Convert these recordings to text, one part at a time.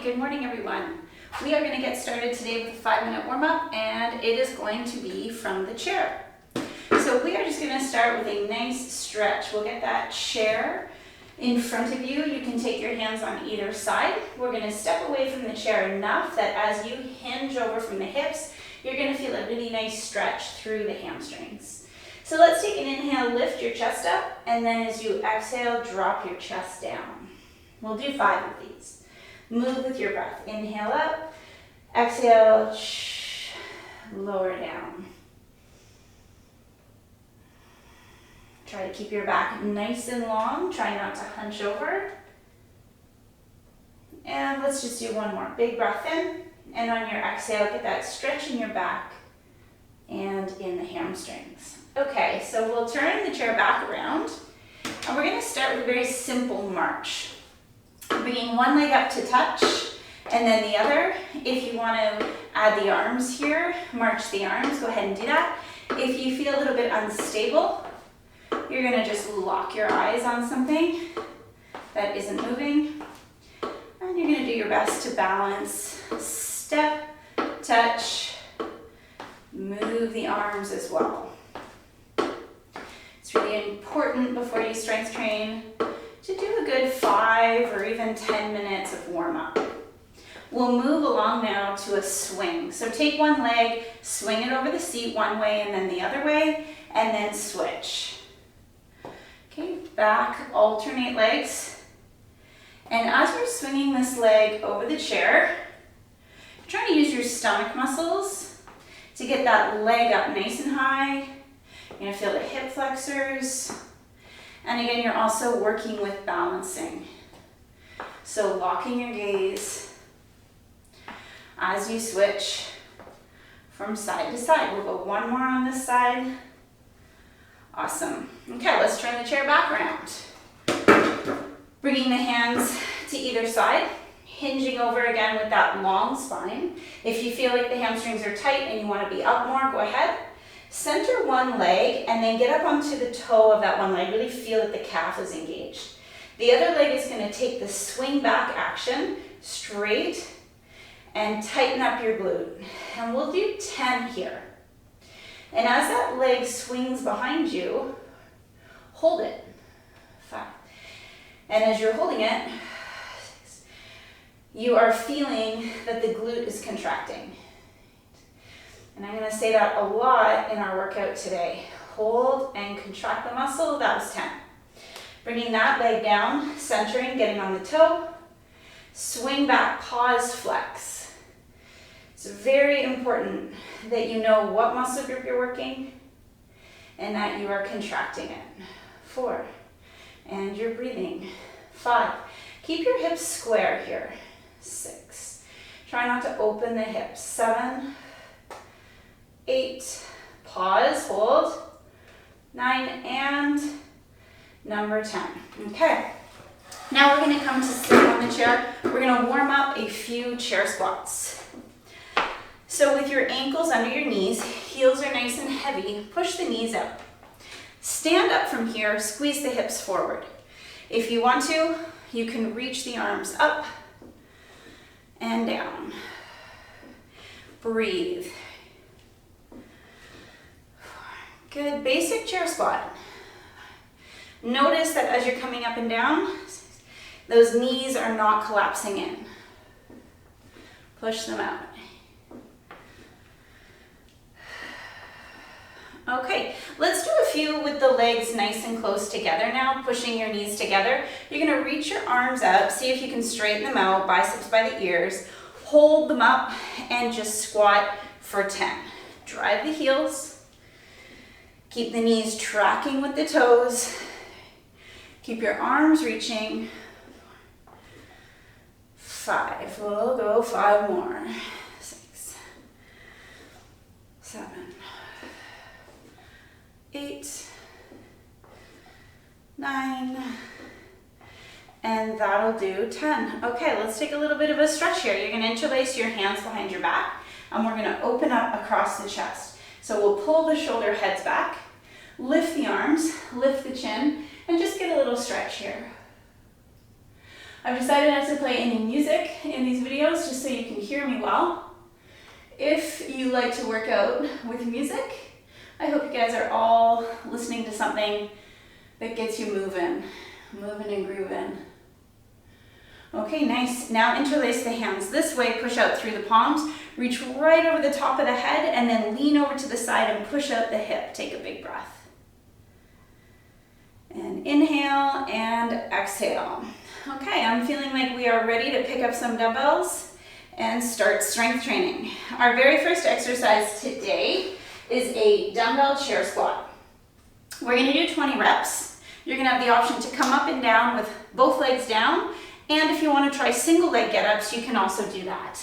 good morning everyone. We are going to get started today with a 5-minute warm-up, and it is going to be from the chair. So we are just going to start with a nice stretch. We'll get that chair in front of you. You can take your hands on either side. We're going to step away from the chair enough that as you hinge over from the hips, you're going to feel a really nice stretch through the hamstrings. So let's take an inhale, lift your chest up, and then as you exhale, drop your chest down. We'll do 5 of these. Move with your breath. Inhale up, exhale, lower down. Try to keep your back nice and long. Try not to hunch over. And let's just do one more. Big breath in, and on your exhale, get that stretch in your back and in the hamstrings. Okay, so we'll turn the chair back around, and we're going to start with a very simple march. Bringing one leg up to touch, and then the other. If you want to add the arms here, march the arms, go ahead and do that. If you feel a little bit unstable, you're going to just lock your eyes on something that isn't moving, and you're going to do your best to balance. Step, touch, move the arms as well. It's really important before you strength train to do a good 5 or even 10 minutes of warm-up. We'll move along now to a swing. So take one leg, swing it over the seat one way and then the other way, and then switch. Okay, back, alternate legs. And as you're swinging this leg over the chair, you're trying to use your stomach muscles to get that leg up nice and high. You're gonna feel the hip flexors. And again, you're also working with balancing. So locking your gaze as you switch from side to side. We'll go one more on this side. Awesome. Okay, let's turn the chair back around. Bringing the hands to either side, hinging over again with that long spine. If you feel like the hamstrings are tight and you want to be up more, go ahead. Center one leg and then get up onto the toe of that one leg. Really feel that the calf is engaged. The other leg is going to take the swing back action straight and tighten up your glute. And we'll do 10 here. And as that leg swings behind you, hold it. 5. And as you're holding it, 6, you are feeling that the glute is contracting. And I'm going to say that a lot in our workout today. Hold and contract the muscle. That was 10. Bringing that leg down, centering, getting on the toe. Swing back, pause, flex. It's very important that you know what muscle group you're working and that you are contracting it. 4. And you're breathing. 5. Keep your hips square here. 6. Try not to open the hips. 7. 8, pause, hold, 9, and number 10. Okay, now we're going to come to sit on the chair. We're going to warm up a few chair squats. So with your ankles under your knees, heels are nice and heavy, push the knees out. Stand up from here, squeeze the hips forward. If you want to, you can reach the arms up and down. Breathe. Good, basic chair squat. Notice that as you're coming up and down, those knees are not collapsing in. Push them out. Okay, let's do a few with the legs nice and close together now, pushing your knees together. You're gonna reach your arms up, see if you can straighten them out, biceps by the ears, hold them up, and just squat for 10. Drive the heels. Keep the knees tracking with the toes. Keep your arms reaching. 5, we'll go 5 more. 6, 7, 8, 9, and that'll do 10. Okay, let's take a little bit of a stretch here. You're gonna interlace your hands behind your back, and we're gonna open up across the chest. So we'll pull the shoulder heads back, lift the arms, lift the chin, and just get a little stretch here. I've decided not to play any music in these videos just so you can hear me well. If you like to work out with music, I hope you guys are all listening to something that gets you moving and grooving. Okay, nice. Now interlace the hands this way, push out through the palms, reach right over the top of the head, and then lean over to the side and push out the hip. Take a big breath. And inhale and exhale. Okay, I'm feeling like we are ready to pick up some dumbbells and start strength training. Our very first exercise today is a dumbbell chair squat. We're gonna do 20 reps. You're gonna have the option to come up and down with both legs down, and if you wanna try single leg get-ups, you can also do that.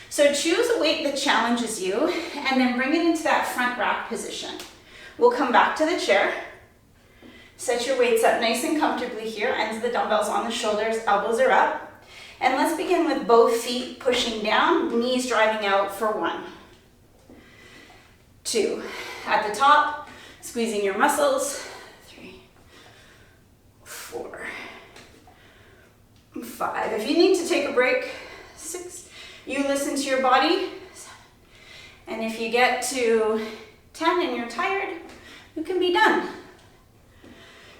So choose a weight that challenges you, and then bring it into that front rack position. We'll come back to the chair. Set your weights up nice and comfortably here, ends of the dumbbells on the shoulders, elbows are up. And let's begin with both feet pushing down, knees driving out for 1, 2. At the top, squeezing your muscles, 3, 4, 5. If you need to take a break, 6. You listen to your body, 7. And if you get to 10 and you're tired, you can be done.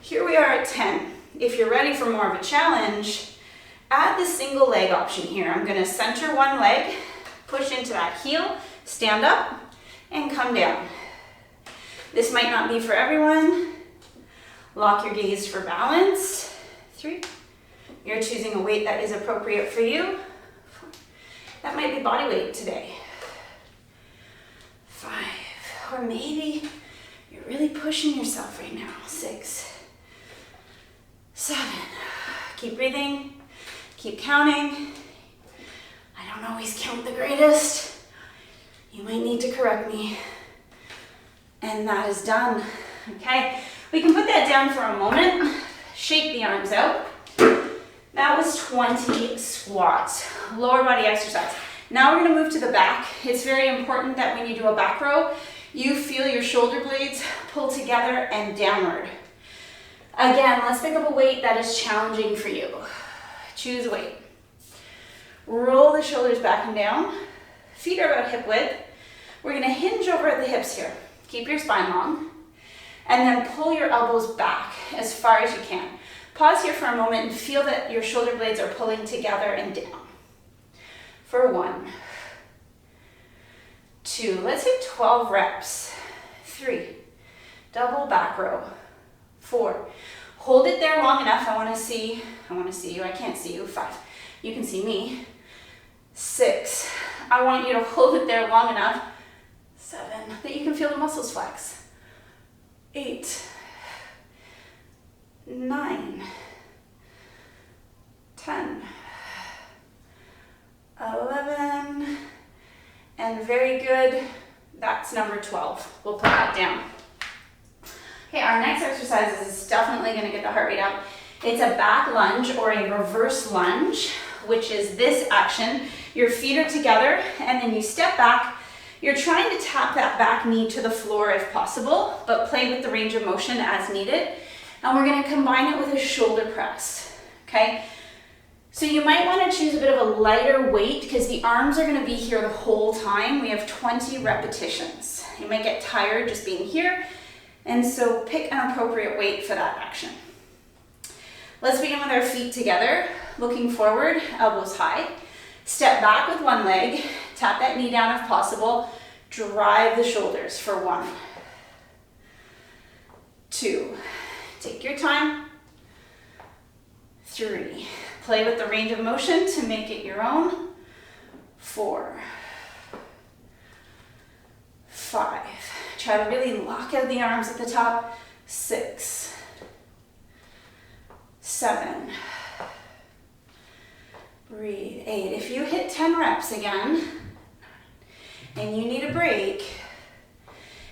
Here we are at 10. If you're ready for more of a challenge, add the single leg option here. I'm gonna center one leg, push into that heel, stand up, and come down. This might not be for everyone. Lock your gaze for balance. 3. You're choosing a weight that is appropriate for you. 4. That might be body weight today. 5. Or maybe you're really pushing yourself right now. 6. 7. Keep breathing, keep counting. I don't always count the greatest. You might need to correct me. And that is done. Okay, we can put that down for a moment. Shake the arms out. That was 20 squats, lower body exercise. Now we're gonna move to the back. It's very important that when you do a back row, you feel your shoulder blades pull together and downward. Again, let's pick up a weight that is challenging for you. Choose a weight. Roll the shoulders back and down. Feet are about hip width. We're gonna hinge over at the hips here. Keep your spine long. And then pull your elbows back as far as you can. Pause here for a moment and feel that your shoulder blades are pulling together and down. For 1, 2, let's do 12 reps. 3, double back row. 4, hold it there long enough. I wanna see you, I can't see you. 5, you can see me. 6, I want you to hold it there long enough. 7, that you can feel the muscles flex. 8, 9, 10, 11, and very good. That's number 12. We'll put that down. Okay, our next exercise is definitely gonna get the heart rate up. It's a back lunge or a reverse lunge, which is this action. Your feet are together and then you step back. You're trying to tap that back knee to the floor if possible, but play with the range of motion as needed. And we're gonna combine it with a shoulder press, okay? So you might wanna choose a bit of a lighter weight because the arms are gonna be here the whole time. We have 20 repetitions. You might get tired just being here, and so pick an appropriate weight for that action. Let's begin with our feet together, looking forward, elbows high. Step back with one leg, tap that knee down if possible, drive the shoulders for 1, 2, take your time. 3, play with the range of motion to make it your own. 4, 5, try to really lock out the arms at the top. 6, 7, breathe. 8, if you hit 10 reps again, and you need a break,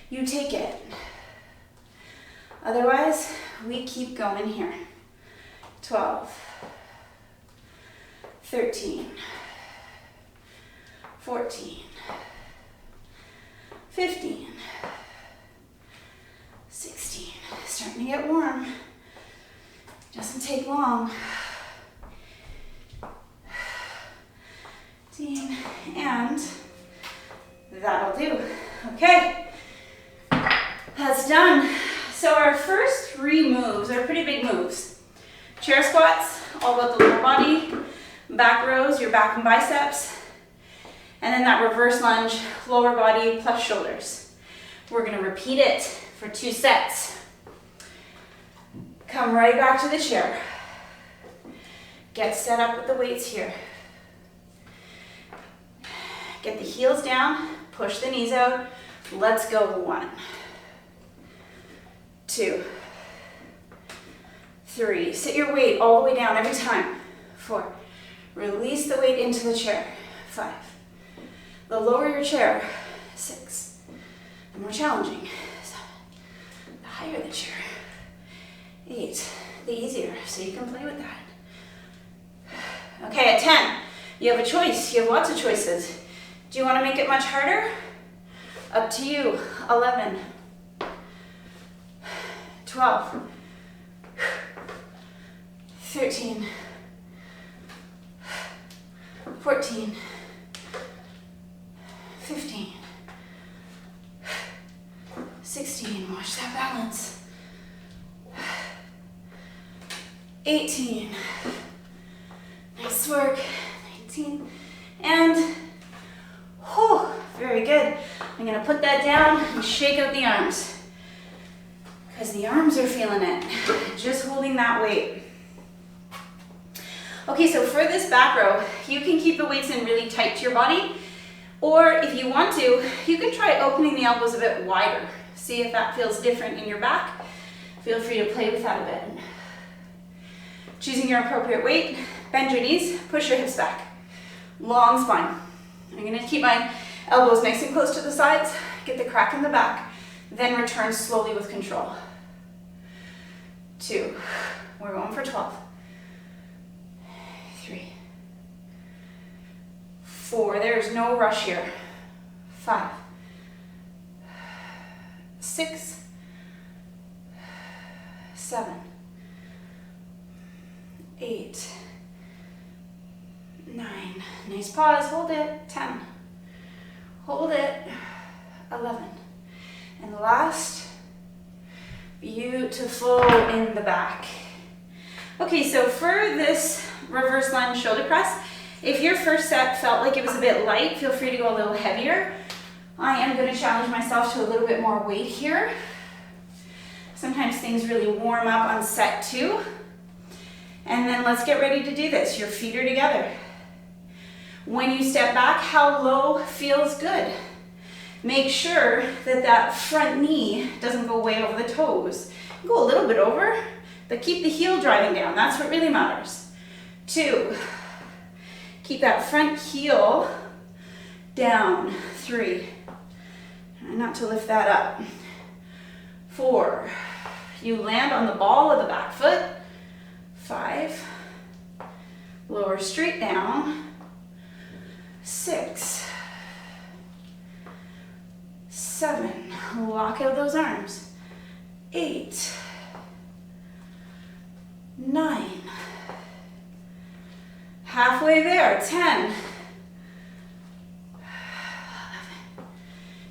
you take it. Otherwise, we keep going here. 12, 13, 14, 15, 16, starting to get warm. Doesn't take long. 15, and that'll do. Okay, that's done. So our first 3 moves are pretty big moves. Chair squats, all about the lower body, back rows, your back and biceps, and then that reverse lunge, lower body plus shoulders. We're gonna repeat it for 2 sets. Come right back to the chair. Get set up with the weights here. Get the heels down, push the knees out. Let's go. 1, 2, 3. Sit your weight all the way down every time. 4. Release the weight into the chair. 5. The lower your chair. 6. The more challenging. 7. The higher the chair. 8. The easier, so you can play with that. Okay, at 10, you have a choice. You have lots of choices. Do you want to make it much harder? Up to you. 11. 12. 13. 14. 15. 16. Watch that balance. 18. Nice work. 19. And, whew, very good. I'm going to put that down and shake out the arms. Because the arms are feeling it. Just holding that weight. Okay, so for this back row, you can keep the weights in really tight to your body. Or if you want to, you can try opening the elbows a bit wider. See if that feels different in your back. Feel free to play with that a bit. Choosing your appropriate weight, bend your knees, push your hips back. Long spine. I'm gonna keep my elbows nice and close to the sides, get the crack in the back, then return slowly with control. 2, we're going for 12. 3, 4, there's no rush here. 5, 6, 7, 8, 9, nice pause, hold it, 10, hold it, 11, and last, beautiful in the back. Okay, so for this reverse lunge shoulder press, if your first set felt like it was a bit light, feel free to go a little heavier. I am going to challenge myself to a little bit more weight here. Sometimes things really warm up on set 2. And then let's get ready to do this. Your feet are together. When you step back, how low feels good? Make sure that that front knee doesn't go way over the toes. Go a little bit over, but keep the heel driving down. That's what really matters. 2, keep that front heel down. 3, try not to lift that up. 4, you land on the ball of the back foot. 5, lower straight down. 6, 7, lock out those arms. 8, 9, halfway there. 10, 11.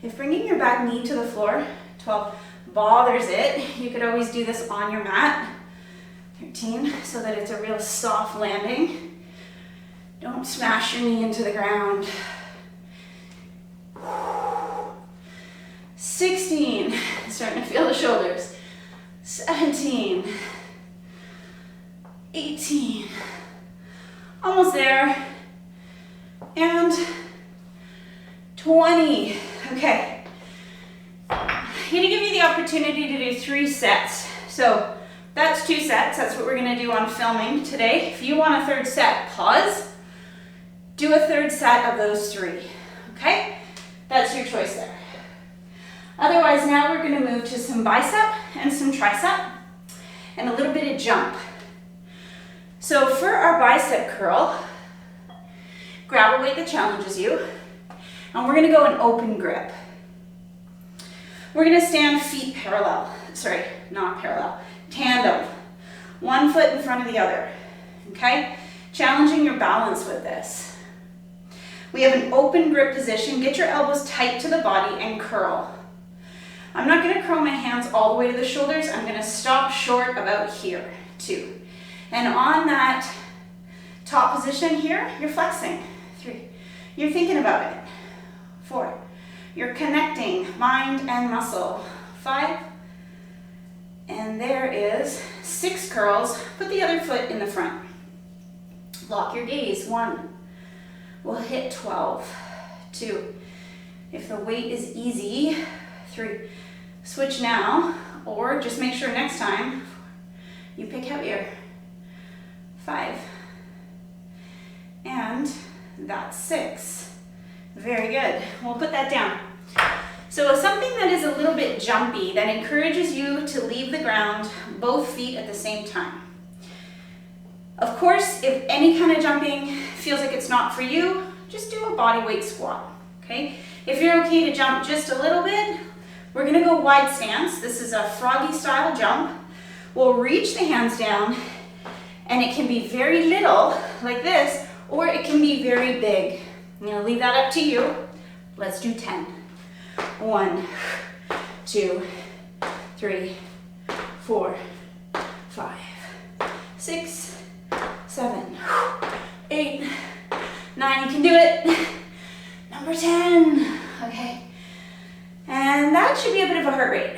If bringing your back knee to the floor, 12, bothers it, you could always do this on your mat. 13, so that it's a real soft landing. Don't smash your knee into the ground. 16, starting to feel the shoulders. 17, 18, almost there, and 20. Okay, I'm gonna give you the opportunity to do 3 sets. So that's 2 sets, that's what we're gonna do on filming today. If you want a 3rd set, pause, do a 3rd set of those 3, okay? That's your choice there. Otherwise, now we're gonna move to some bicep and some tricep and a little bit of jump. So for our bicep curl, grab a weight that challenges you, and we're gonna go in open grip. We're gonna stand feet parallel, sorry, not parallel, tandem. One foot in front of the other, okay? Challenging your balance with this. We have an open grip position. Get your elbows tight to the body and curl. I'm not going to curl my hands all the way to the shoulders. I'm going to stop short about here, 2. And on that top position here, you're flexing, 3. You're thinking about it, 4. You're connecting mind and muscle, 5. And there is 6 curls. Put the other foot in the front. Lock your gaze, 1. We'll hit 12, 2. If the weight is easy, 3. Switch now, or just make sure next time you pick heavier, 5. And that's 6. Very good. We'll put that down. So something that is a little bit jumpy, that encourages you to leave the ground, both feet at the same time. Of course, if any kind of jumping feels like it's not for you, just do a body weight squat, okay? If you're okay to jump just a little bit, we're gonna go wide stance. This is a froggy style jump. We'll reach the hands down, and it can be very little, like this, or it can be very big. I'm gonna leave that up to you. Let's do 10. 1, 2, 3, 4, 5, 6, 7, 8, 9. You can do it. Number 10. Okay. And that should be a bit of a heart rate.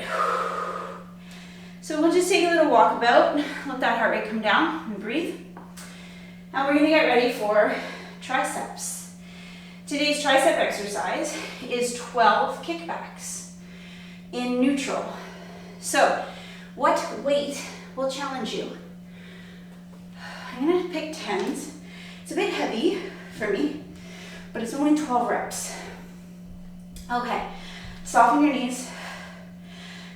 So we'll just take a little walkabout, let that heart rate come down and breathe. Now we're gonna get ready for triceps. Today's tricep exercise is 12 kickbacks in neutral. So what weight will challenge you? I'm gonna pick 10s. It's a bit heavy for me, but it's only 12 reps. Okay. Soften your knees,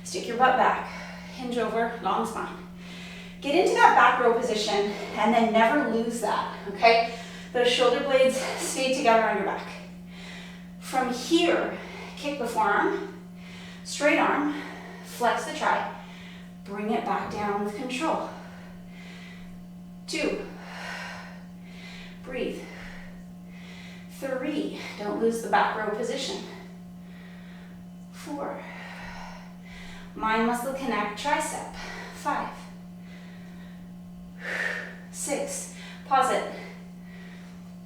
stick your butt back, hinge over, long spine. Get into that back row position and then never lose that, okay? Those shoulder blades stay together on your back. From here, kick the forearm, straight arm, flex the tri, bring it back down with control. 2, breathe. 3, don't lose the back row position. 4, mind muscle connect tricep. 5, 6, pause it.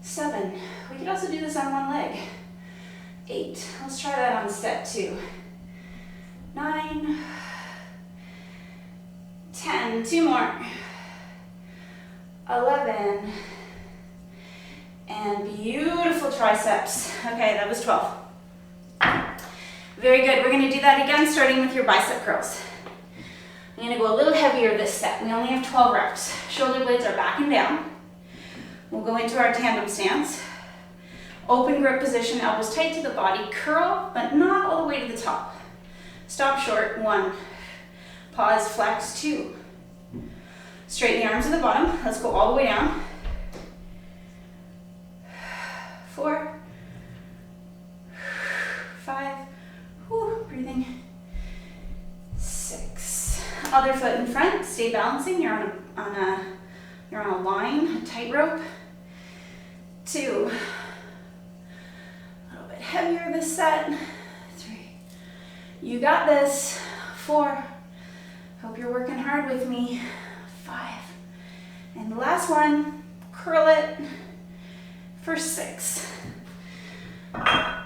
7, we could also do this on one leg. 8, let's try that on step 2. 9, 10, 2 more. 11, and beautiful triceps. Okay, that was 12. Very good. We're going to do that again, starting with your bicep curls. I'm going to go a little heavier this set. We only have 12 reps. Shoulder blades are back and down. We'll go into our tandem stance. Open grip position, elbows tight to the body. Curl, but not all the way to the top. Stop short. 1. Pause, flex. 2. Straighten the arms at the bottom. Let's go all the way down. 4. 5. Breathing. 6. Other foot in front. Stay balancing. You're on a line, a tightrope. 2. A little bit heavier this set. 3. You got this. 4. Hope you're working hard with me. 5. And the last one. Curl it for 6.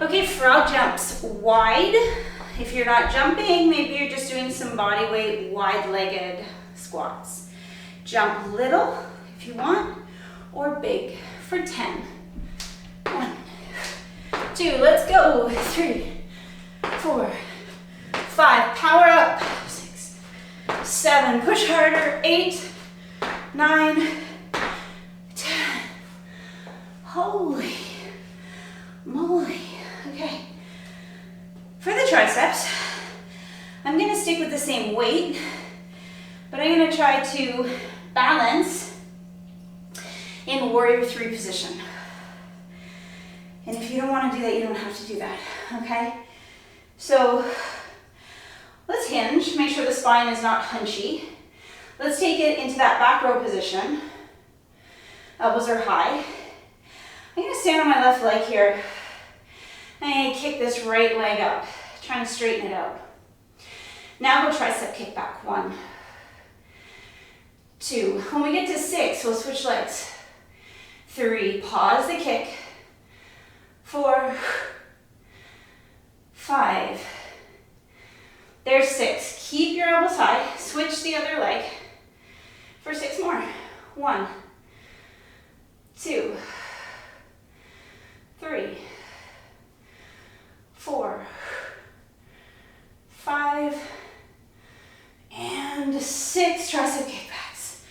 Okay, frog jumps. Wide. If you're not jumping, maybe you're just doing some body weight, wide-legged squats. Jump little if you want, or big for 10. 1, 2, let's go. 3, 4, 5, power up. 6, 7, push harder. 8, 9, 10. Holy moly. Okay. For the triceps, I'm going to stick with the same weight, but I'm going to try to balance in warrior 3 position. And if you don't want to do that, you don't have to do that, okay? So let's hinge, make sure the spine is not hunchy. Let's take it into that back row position. Elbows are high. I'm gonna stand on my left leg here. I'm gonna kick this right leg up, trying to straighten it out. Now go tricep kick back. 1, 2. When we get to 6, we'll switch legs. 3, pause the kick. 4, 5. There's 6. Keep your elbows high. Switch the other leg for 6 more. 1, 2, 3, 4, 5, and 6 tricep kickbacks.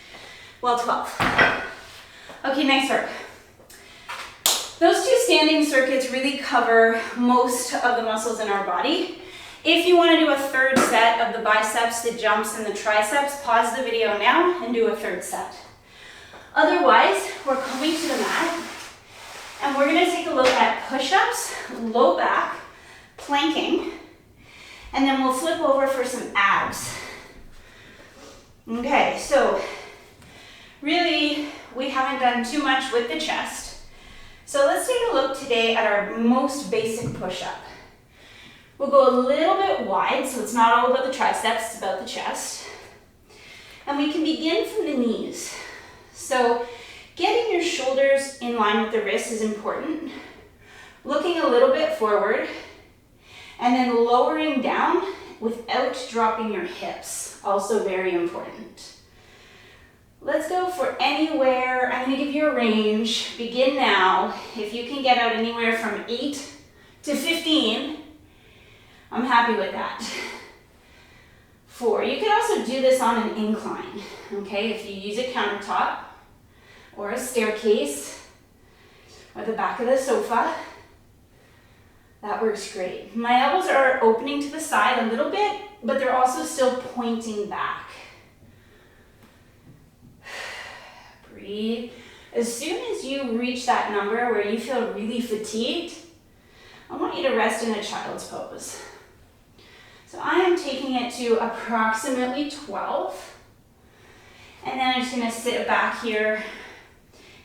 Well, 12. Okay, nice work. Those 2 standing circuits really cover most of the muscles in our body. If you want to do a 3rd set of the biceps, the jumps, and the triceps, pause the video now and do a 3rd set. Otherwise, we're coming to the mat and we're going to take a look at push-ups, low back, planking, and then we'll flip over for some abs. Okay, so really we haven't done too much with the chest. So let's take a look today at our most basic push-up. We'll go a little bit wide, so it's not all about the triceps, it's about the chest. And we can begin from the knees. So getting your shoulders in line with the wrists is important. Looking a little bit forward, and then lowering down without dropping your hips, also very important. Let's go for anywhere. I'm going to give you a range. Begin now. If you can get out anywhere from 8 to 15, I'm happy with that. 4. You can also do this on an incline, okay? If you use a countertop or a staircase or the back of the sofa, that works great. My elbows are opening to the side a little bit, but they're also still pointing back. Breathe. As soon as you reach that number where you feel really fatigued, I want you to rest in a child's pose. So I am taking it to approximately 12. And then I'm just going to sit back here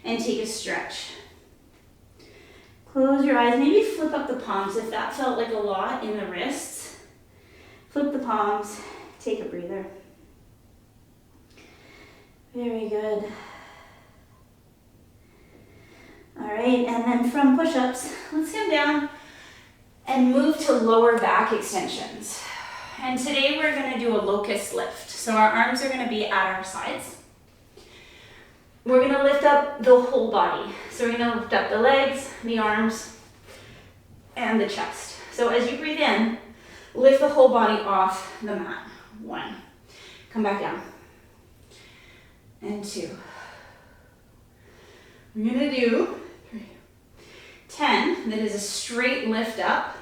and take a stretch. Close your eyes, maybe flip up the palms if that felt like a lot in the wrists. Flip the palms, take a breather. Very good. All right, and then from push-ups, let's come down and move to lower back extensions. And today we're going to do a locust lift. So our arms are going to be at our sides. We're going to lift up the whole body. So we're going to lift up the legs, the arms, and the chest. So as you breathe in, lift the whole body off the mat. 1. Come back down. And 2. We're going to do 3. 10. That is a straight lift up.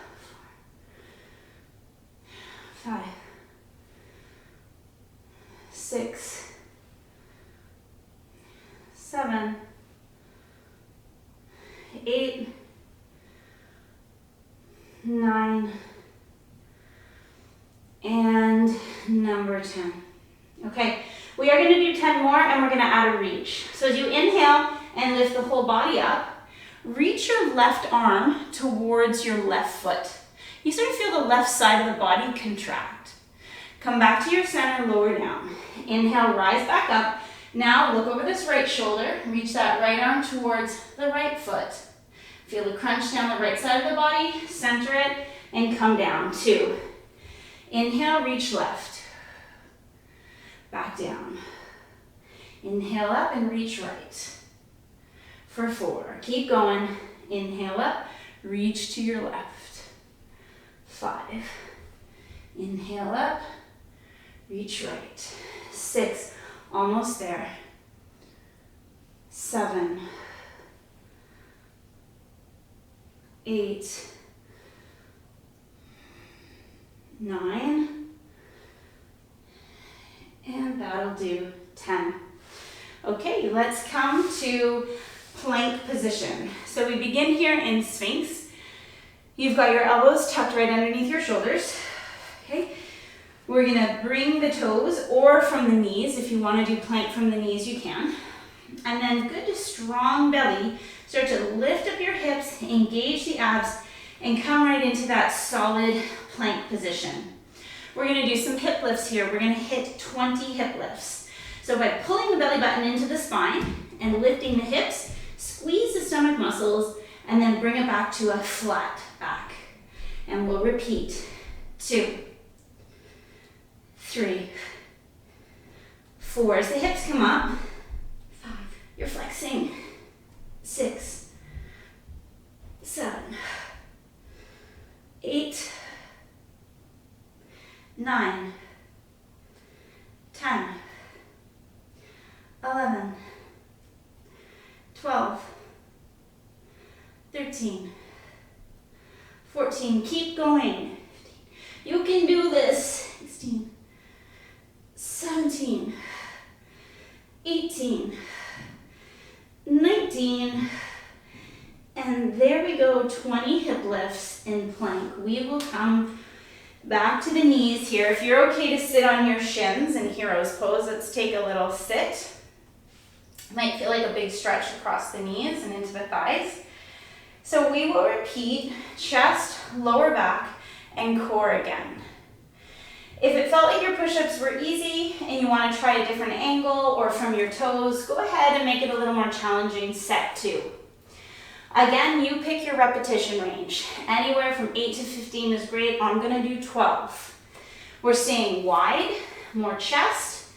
5. 6. 7. 8. 9. And number 10. Okay, we are going to do 10 more and we're going to add a reach. So as you inhale and lift the whole body up, reach your left arm towards your left foot. You sort of feel the left side of the body contract. Come back to your center, lower down. Inhale, rise back up. Now look over this right shoulder, reach that right arm towards the right foot. Feel the crunch down the right side of the body, center it, and come down. 2. Inhale, reach left. Back down. Inhale up and reach right. For 4. Keep going. Inhale up, reach to your left. 5. Inhale up, reach right. 6. Almost there. 7. 8. 9. And that'll do 10. Okay, let's come to plank position. So we begin here in Sphinx. You've got your elbows tucked right underneath your shoulders. Okay, we're gonna bring the toes or from the knees. If you wanna do plank from the knees, you can. And then good strong belly. Start to lift up your hips, engage the abs, and come right into that solid plank position. We're gonna do some hip lifts here. We're gonna hit 20 hip lifts. So by pulling the belly button into the spine and lifting the hips, squeeze the stomach muscles, and then bring it back to a flat back. And we'll repeat. 2, 3, 4. As the hips come up, 5. You're flexing. 6, 7, 8, 9, 10, 11, 12, 13, 14. Keep going. You can do this. 16, 17, 18, 19, and there we go, 20 hip lifts in plank. We will come back to the knees here. If you're okay to sit on your shins in hero's pose, let's take a little sit. Might feel like a big stretch across the knees and into the thighs. So we will repeat chest, lower back, and core again. If it felt like your push-ups were easy and you want to try a different angle or from your toes, go ahead and make it a little more challenging, set 2. Again, you pick your repetition range. Anywhere from 8 to 15 is great. I'm going to do 12. We're staying wide, more chest.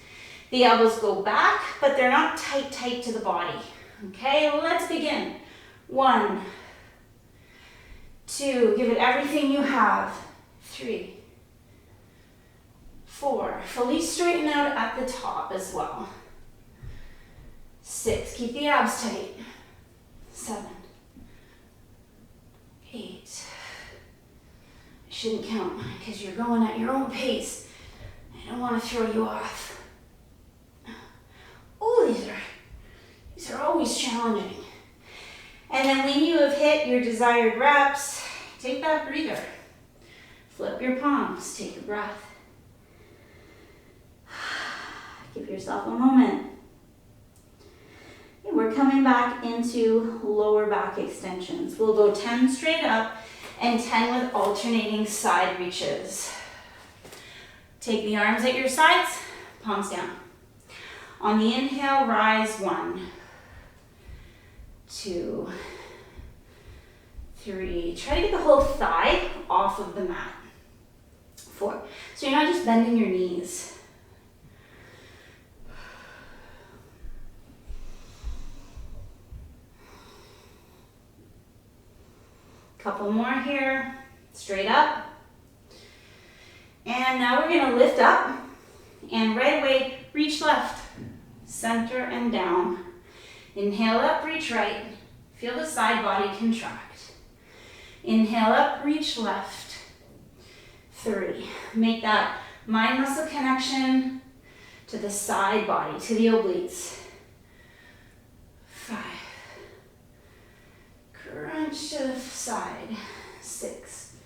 The elbows go back, but they're not tight to the body. Okay, let's begin. 1, 2, give it everything you have. 3, 4, fully straighten out at the top as well. 6, keep the abs tight. 7, 8. I shouldn't count because you're going at your own pace. I don't want to throw you off. Oh, these are always challenging. And then when you have hit your desired reps, take that breather. Flip your palms, take a breath. Give yourself a moment. Okay, we're coming back into lower back extensions. We'll go 10 straight up and 10 with alternating side reaches. Take the arms at your sides, palms down. On the inhale, rise. 1, 2, 3. Try to get the whole thigh off of the mat. 4. So you're not just bending your knees. Couple more here, straight up. And now we're gonna lift up and right away, reach left, center and down. Inhale up, reach right. Feel the side body contract. Inhale up, reach left. 3. Make that mind muscle connection to the side body, to the obliques. 5. Crunch to the side. 6.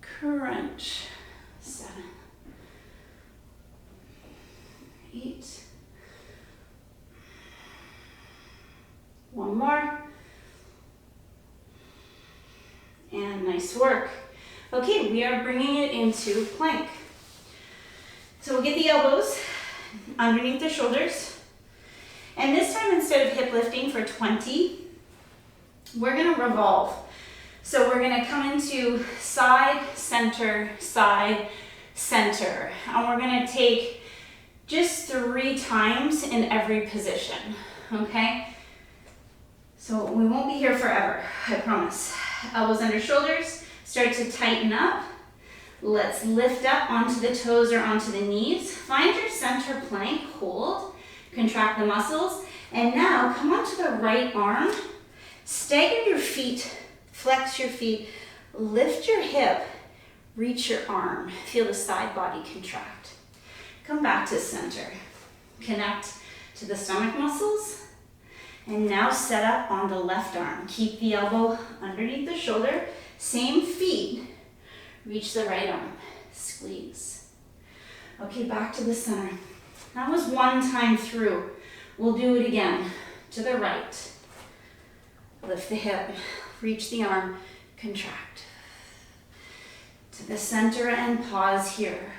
Crunch. 7. 8. One more. And nice work. Okay, we are bringing it into plank. So we'll get the elbows underneath the shoulders. And this time, instead of hip lifting for 20, we're gonna revolve. So we're gonna come into side, center, and we're gonna take just 3 times in every position, okay? So we won't be here forever, I promise. Elbows under shoulders, start to tighten up. Let's lift up onto the toes or onto the knees. Find your center plank, hold, contract the muscles, and now come onto the right arm. Stagger your feet, flex your feet, lift your hip, reach your arm. Feel the side body contract. Come back to center. Connect to the stomach muscles. And now set up on the left arm. Keep the elbow underneath the shoulder. Same feet. Reach the right arm. Squeeze. Okay, back to the center. That was 1 time through. We'll do it again. To the right. Lift the hip, reach the arm, contract. To the center and pause here.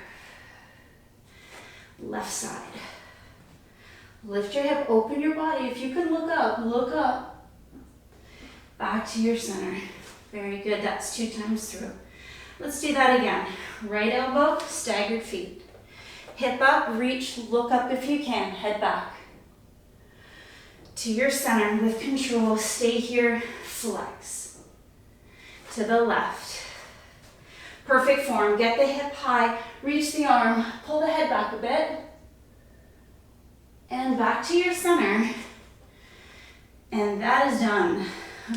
Left side. Lift your hip, open your body. If you can look up, look up. Back to your center. Very good, that's 2 times through. Let's do that again. Right elbow, staggered feet. Hip up, reach, look up if you can, head back. To your center with control, stay here, flex. To the left. Perfect form, get the hip high, reach the arm, pull the head back a bit. And back to your center. And that is done.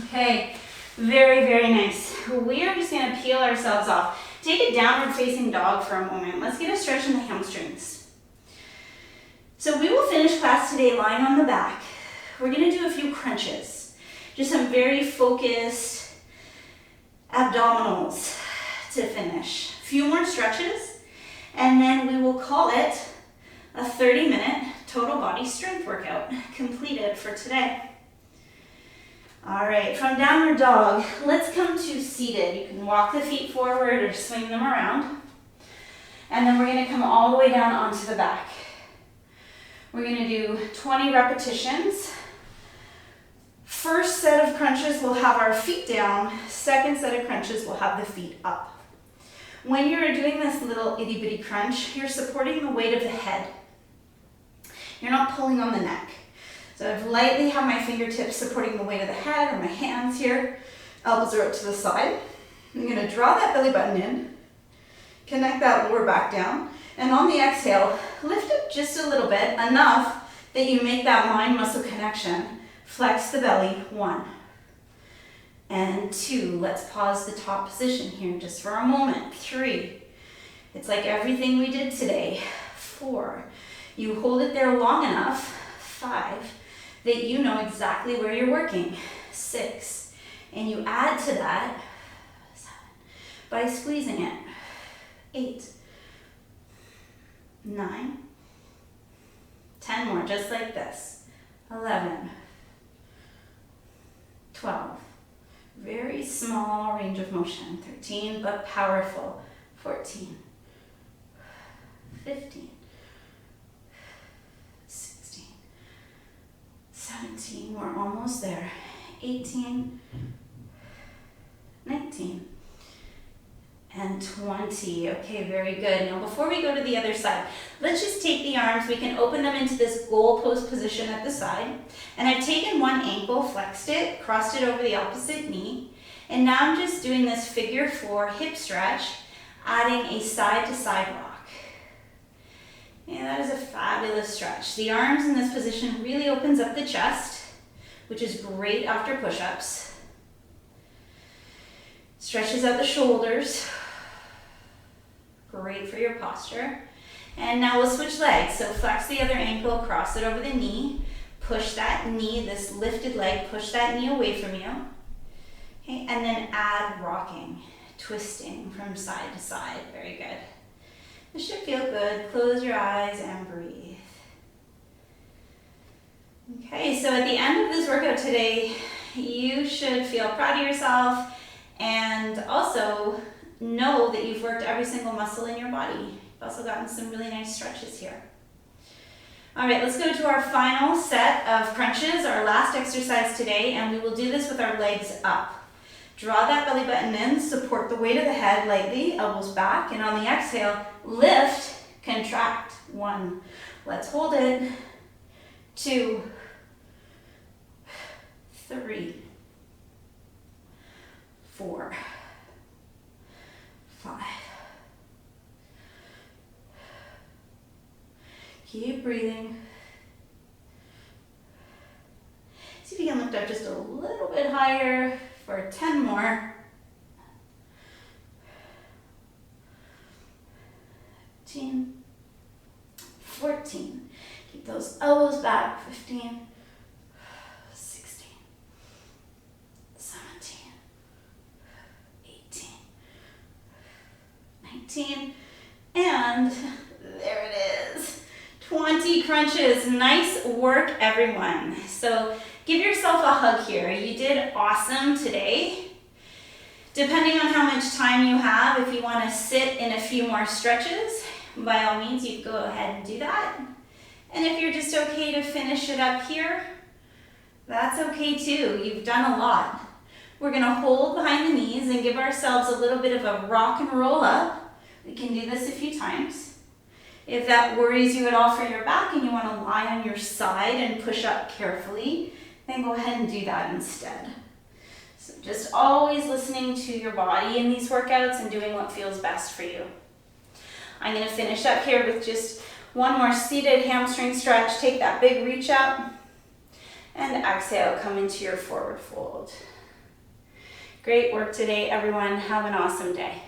Okay, very, very nice. We are just gonna peel ourselves off. Take a downward facing dog for a moment. Let's get a stretch in the hamstrings. So we will finish class today lying on the back. We're gonna do a few crunches. Just some very focused abdominals to finish. A few more stretches, and then we will call it a 30-minute total body strength workout completed for today. All right, from downward dog, let's come to seated. You can walk the feet forward or swing them around. And then we're gonna come all the way down onto the back. We're gonna do 20 repetitions. First set of crunches, we'll have our feet down. Second set of crunches, we'll have the feet up. When you're doing this little itty bitty crunch, you're supporting the weight of the head. You're not pulling on the neck. So I've lightly have my fingertips supporting the weight of the head, or my hands here. Elbows are out to the side. I'm gonna draw that belly button in, connect that lower back down, and on the exhale, lift up just a little bit, enough that you make that mind muscle connection. Flex the belly, 1 and 2. Let's pause the top position here just for a moment. 3. It's like everything we did today. 4. You hold it there long enough. 5. That you know exactly where you're working. 6. And you add to that 7 by squeezing it. 8. 9. 10 more, just like this. 11. 12. Very small range of motion. 13, but powerful. 14. 15. 16. 17, we're almost there. 18. 19. And 20. Okay, very good. Now before we go to the other side, let's just take the arms. We can open them into this goal post position at the side. And I've taken one ankle, flexed it, crossed it over the opposite knee. And now I'm just doing this figure 4 hip stretch, adding a side to side rock. And that is a fabulous stretch. The arms in this position really opens up the chest, which is great after push-ups. Stretches out the shoulders. Great for your posture. And now we'll switch legs. So flex the other ankle, cross it over the knee, push that knee, this lifted leg, push that knee away from you. Okay, and then add rocking, twisting from side to side. Very good. This should feel good. Close your eyes and breathe. Okay, so at the end of this workout today, you should feel proud of yourself and also know that you've worked every single muscle in your body. You've also gotten some really nice stretches here. All right, let's go to our final set of crunches, our last exercise today, and we will do this with our legs up. Draw that belly button in, support the weight of the head lightly, elbows back, and on the exhale, lift, contract. 1. Let's hold it. 2. 3. 4. 5. Keep breathing. See if you can lift up just a little bit higher for 10 more. 15. 14. Keep those elbows back. 15. 16. 17. 18. 19. And there it is. 20 crunches. Nice work, everyone. So give yourself a hug here. You did awesome today. Depending on how much time you have, if you want to sit in a few more stretches, by all means, you can go ahead and do that. And if you're just okay to finish it up here, that's okay too. You've done a lot. We're going to hold behind the knees and give ourselves a little bit of a rock and roll up. We can do this a few times. If that worries you at all for your back and you want to lie on your side and push up carefully, then go ahead and do that instead. So just always listening to your body in these workouts and doing what feels best for you. I'm going to finish up here with just one more seated hamstring stretch. Take that big reach up and exhale, come into your forward fold. Great work today, everyone. Have an awesome day.